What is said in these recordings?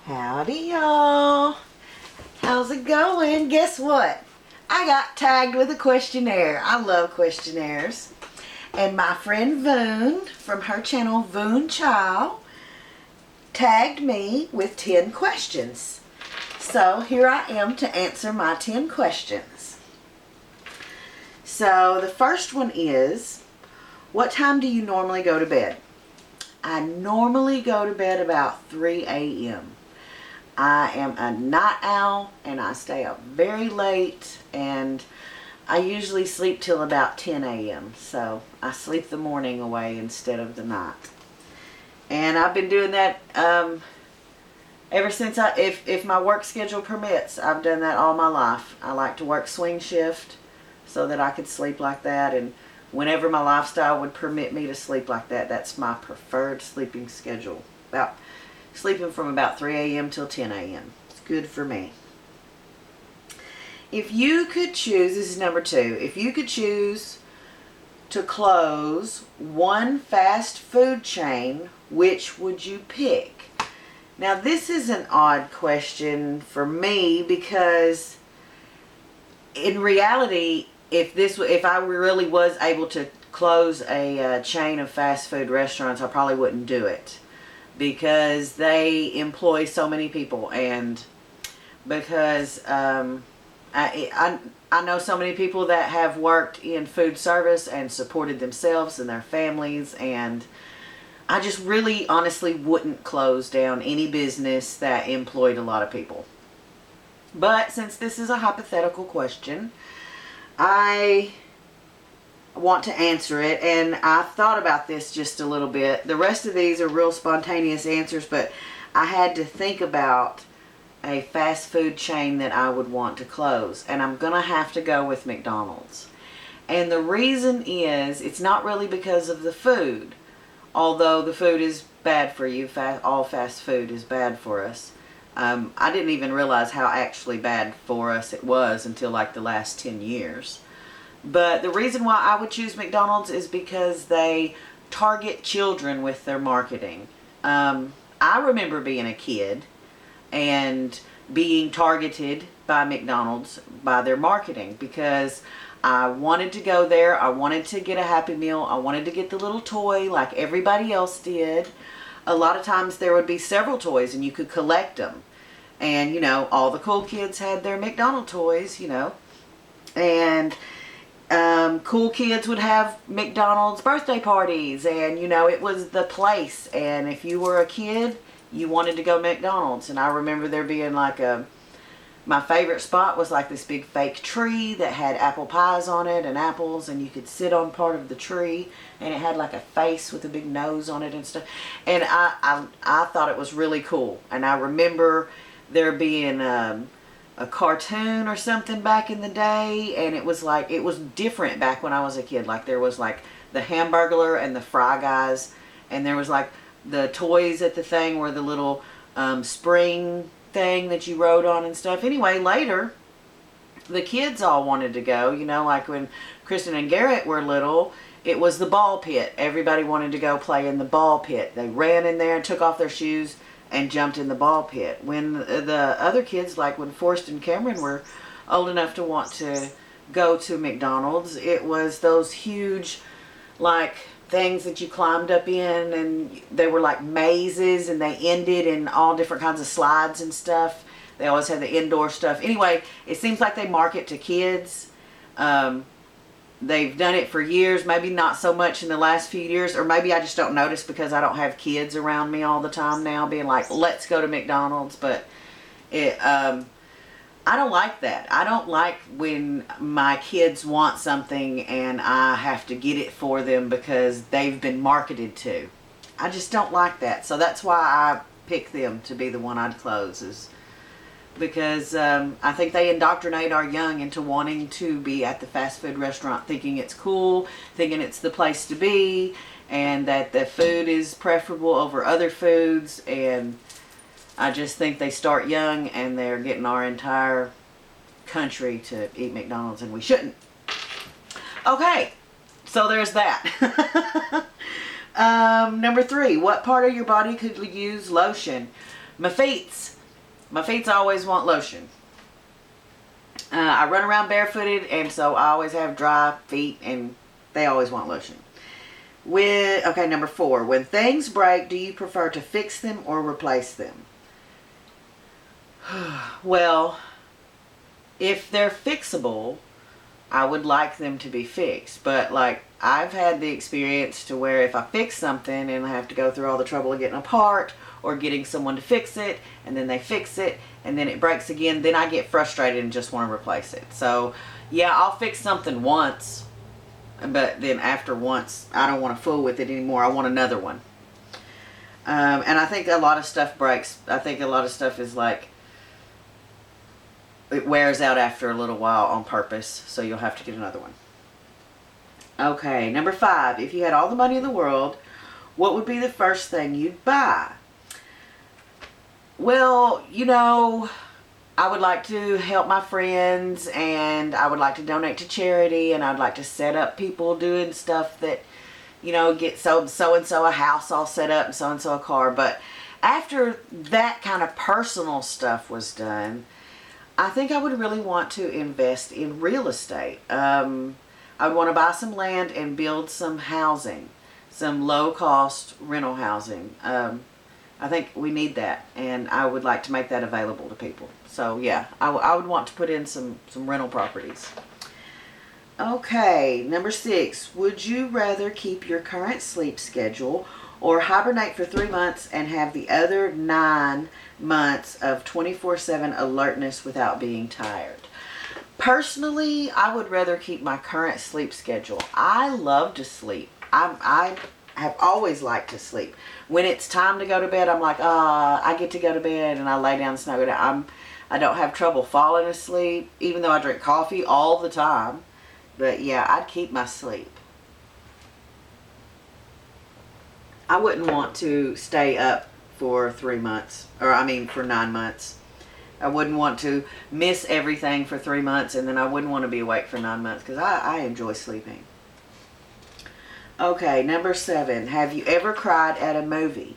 Howdy, y'all. How's it going? Guess what? I got tagged with a questionnaire. I love questionnaires. And my friend Voon from her channel, Voon Child, tagged me with 10 questions. So here I am to answer my 10 questions. So the first one is, what time do you normally go to bed? I normally go to bed about 3 a.m. I am a night owl and I stay up very late, and I usually sleep till about 10 a.m. So I sleep the morning away instead of the night. And I've been doing that ever since if my work schedule permits. I've done that all my life. I like to work swing shift so that I could sleep like that, and whenever my lifestyle would permit me to sleep like that, that's my preferred sleeping schedule. Sleeping from about 3 a.m. till 10 a.m. It's good for me. If you could choose, this is number 2, if you could choose to close one fast food chain, which would you pick? Now this is an odd question for me because in reality, if I really was able to close a chain of fast food restaurants, I probably wouldn't do it, because they employ so many people, and because I know so many people that have worked in food service and supported themselves and their families, and I just really honestly wouldn't close down any business that employed a lot of people. But since this is a hypothetical question, I want to answer it, and I thought about this just a little bit. The rest of these are real spontaneous answers, but I had to think about a fast food chain that I would want to close, and I'm gonna have to go with McDonald's. And the reason is, it's not really because of the food, although the food is bad for you. All fast food is bad for us. I didn't even realize how actually bad for us it was until like the last 10 years. But the reason why I would choose McDonald's is because they target children with their marketing. I remember being a kid and being targeted by McDonald's by their marketing, because I wanted to go there. I wanted to get a Happy Meal. I wanted to get the little toy like everybody else did. A lot of times there would be several toys and you could collect them. And, you know, all the cool kids had their McDonald's toys, you know. And cool kids would have McDonald's birthday parties, and, you know, it was the place. And if you were a kid, you wanted to go to McDonald's. And I remember there being like my favorite spot was like this big fake tree that had apple pies on it and apples, and you could sit on part of the tree, and it had like a face with a big nose on it and stuff. And I thought it was really cool. And I remember there being a cartoon or something back in the day, and it was like, it was different back when I was a kid. Like there was like the Hamburglar and the Fry Guys, and there was like the toys at the thing were the little spring thing that you rode on and stuff. Anyway, later the kids all wanted to go, you know, like when Kristen and Garrett were little, it was the ball pit. Everybody wanted to go play in the ball pit. They ran in there and took off their shoes and jumped in the ball pit. When the other kids, like when Forrest and Cameron were old enough to want to go to McDonald's, it was those huge like things that you climbed up in, and they were like mazes, and they ended in all different kinds of slides and stuff. They always had the indoor stuff. Anyway, it seems like they market to kids. They've done it for years, maybe not so much in the last few years, or maybe I just don't notice because I don't have kids around me all the time now being like, let's go to McDonald's. But I don't like that. I don't like when my kids want something and I have to get it for them because they've been marketed to. I just don't like that. So that's why I pick them to be the one I'd close, is because I think they indoctrinate our young into wanting to be at the fast food restaurant, thinking it's cool, thinking it's the place to be, and that the food is preferable over other foods. And I just think they start young, and they're getting our entire country to eat McDonald's, and we shouldn't. Okay, so there's that. Number 3, what part of your body could use lotion? My feet. My feet always want lotion. I run around barefooted, and so I always have dry feet, and they always want lotion. Okay, number 4. When things break, do you prefer to fix them or replace them? Well, if they're fixable, I would like them to be fixed. But like, I've had the experience to where if I fix something and I have to go through all the trouble of getting a part or getting someone to fix it, and then they fix it and then it breaks again, then I get frustrated and just want to replace it. So yeah, I'll fix something once, but then after once, I don't want to fool with it anymore. I want another one. And I think a lot of stuff breaks. I think a lot of stuff is like, it wears out after a little while on purpose, so you'll have to get another one. Okay, number 5. If you had all the money in the world, what would be the first thing you'd buy? Well, you know, I would like to help my friends, and I would like to donate to charity, and I'd like to set up people doing stuff that, you know, get so-and-so a house all set up and so-and-so a car. But after that kind of personal stuff was done, I think I would really want to invest in real estate. I would want to buy some land and build some housing, some low-cost rental housing. I think we need that, and I would like to make that available to people. So yeah, I would want to put in some rental properties. Okay, number 6. Would you rather keep your current sleep schedule or hibernate for 3 months and have the other 9 months of 24/7 alertness without being tired? Personally, I would rather keep my current sleep schedule. I love to sleep. I have always liked to sleep. When it's time to go to bed, I'm like, I get to go to bed, and I lay down and snuggle down. I don't have trouble falling asleep, even though I drink coffee all the time. But yeah, I'd keep my sleep. I wouldn't want to stay up for 3 months, or I mean for 9 months. I wouldn't want to miss everything for 3 months, and then I wouldn't want to be awake for 9 months, because I enjoy sleeping. Okay, number 7. Have you ever cried at a movie?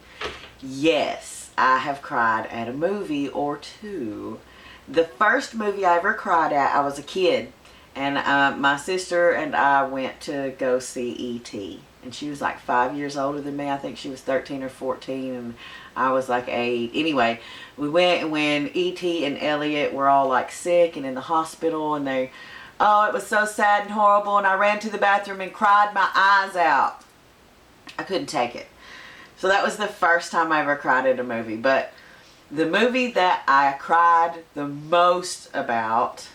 Yes, I have cried at a movie or two. The first movie I ever cried at, I was a kid, and my sister and I went to go see E.T., and she was like 5 years older than me. I think she was 13 or 14, and I was like 8. Anyway, we went when E.T. and Elliot were all like sick and in the hospital, and it was so sad and horrible, and I ran to the bathroom and cried my eyes out. I couldn't take it. So that was the first time I ever cried at a movie. But the movie that I cried the most about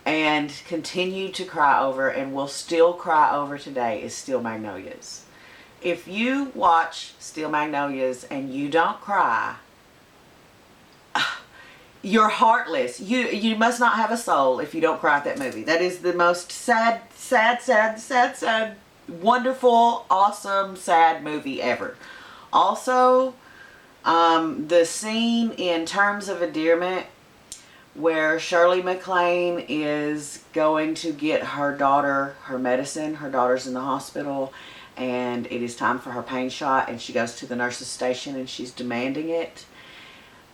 and continue to cry over and will still cry over today is Steel Magnolias. If you watch Steel Magnolias and you don't cry, you're heartless. You must not have a soul if you don't cry at that movie. That is the most sad, wonderful, awesome, sad movie ever. Also, the scene in Terms of Endearment where Shirley MacLaine is going to get her daughter her medicine. Her daughter's in the hospital, and it is time for her pain shot, and she goes to the nurse's station and she's demanding it.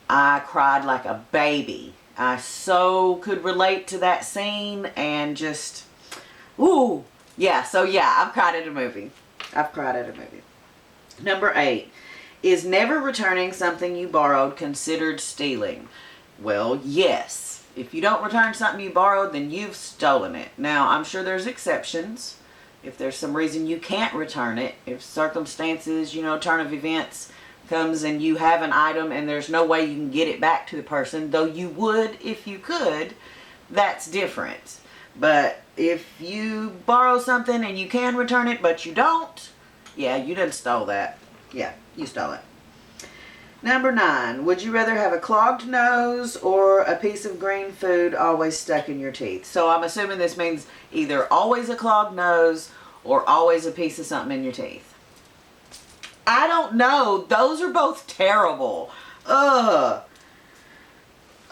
I cried like a baby. I so could relate to that scene, and just, ooh, yeah. So yeah, I've cried at a movie. Number 8, is never returning something you borrowed considered stealing? Well, yes. If you don't return something you borrowed, then you've stolen it. Now, I'm sure there's exceptions. If there's some reason you can't return it, if circumstances, turn of events comes and you have an item and there's no way you can get it back to the person, though you would if you could, that's different. But if you borrow something and you can return it but you don't, yeah, you done stole that. Yeah, you stole it. Number 9, would you rather have a clogged nose or a piece of green food always stuck in your teeth? So I'm assuming this means either always a clogged nose or always a piece of something in your teeth. I don't know. Those are both terrible. Ugh.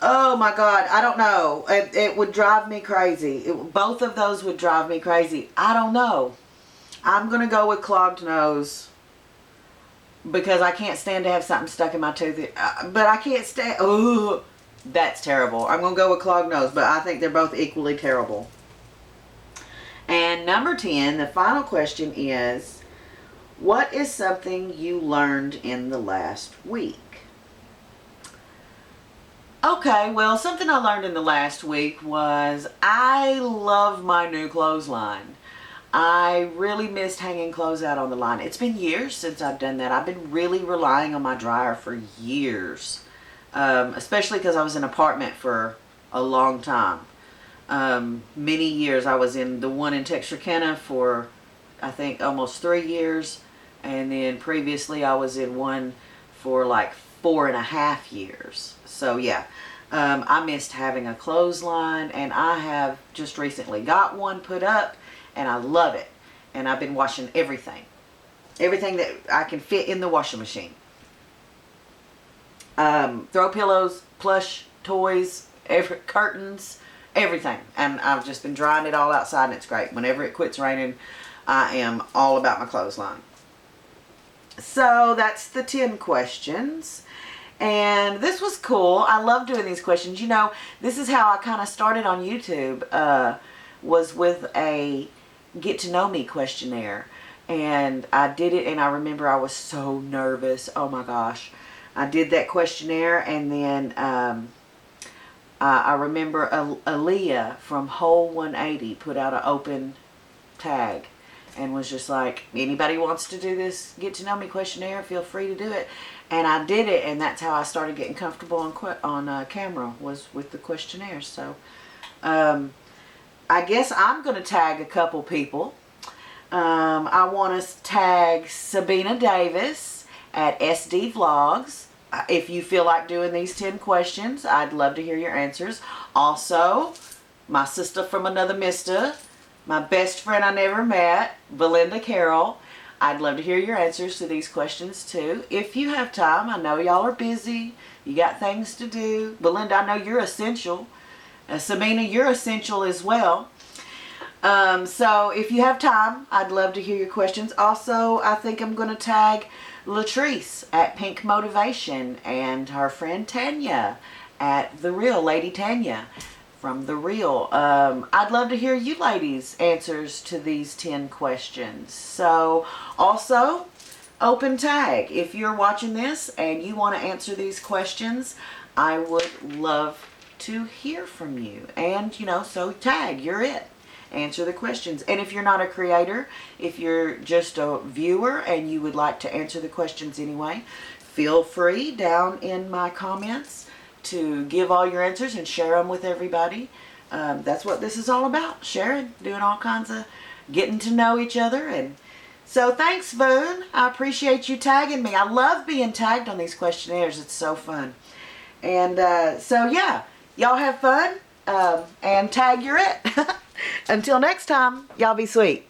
Oh my God. I don't know. It would drive me crazy. Both of those would drive me crazy. I don't know. I'm going to go with clogged nose. because I can't stand to have something stuck in my tooth. But I can't stand, oh, that's terrible. I'm going to go with clogged nose, but I think they're both equally terrible. And number 10, the final question is, what is something you learned in the last week? Okay, well, something I learned in the last week was I love my new clothesline. I really missed hanging clothes out on the line. It's been years since I've done that. I've been really relying on my dryer for years, especially because I was in an apartment for a long time. Many years. I was in the one in Texarkana for, I think, almost 3 years. And then previously I was in one for like 4.5 years. So yeah, I missed having a clothesline, and I have just recently got one put up, and I love it. And I've been washing everything that I can fit in the washing machine. Throw pillows, plush toys, curtains, everything. And I've just been drying it all outside, and it's great. Whenever it quits raining, I am all about my clothesline. So that's the 10 questions. And this was cool. I love doing these questions. You know, this is how I kind of started on YouTube, was with a get to know me questionnaire. And I did it, and I remember I was so nervous. Oh my gosh. I did that questionnaire, and then I remember Aaliyah from Whole 180 put out an open tag and was just like, anybody wants to do this get to know me questionnaire, feel free to do it. And I did it, and that's how I started getting comfortable on camera, was with the questionnaire. So I guess I'm going to tag a couple people. I want to tag Sabina Davis at SD Vlogs. If you feel like doing these 10 questions, I'd love to hear your answers. Also, my sister from another mister, my best friend I never met, Belinda Carroll. I'd love to hear your answers to these questions too. If you have time, I know y'all are busy. You got things to do. Belinda, I know you're essential. Sabina, you're essential as well. So if you have time, I'd love to hear your questions. Also, I think I'm going to tag Latrice at Pink Motivation and her friend Tanya at The Real, Lady Tanya from The Real. I'd love to hear you ladies' answers to these 10 questions. So also, open tag. If you're watching this and you want to answer these questions, I would love to hear from you. And, you know, so tag, you're it. Answer the questions. And if you're not a creator, if you're just a viewer and you would like to answer the questions anyway, feel free down in my comments to give all your answers and share them with everybody. That's what this is all about. Sharing, doing all kinds of getting to know each other. And so thanks, Boone. I appreciate you tagging me. I love being tagged on these questionnaires. It's so fun. And so yeah, y'all have fun and tag you're it. Until next time, y'all be sweet.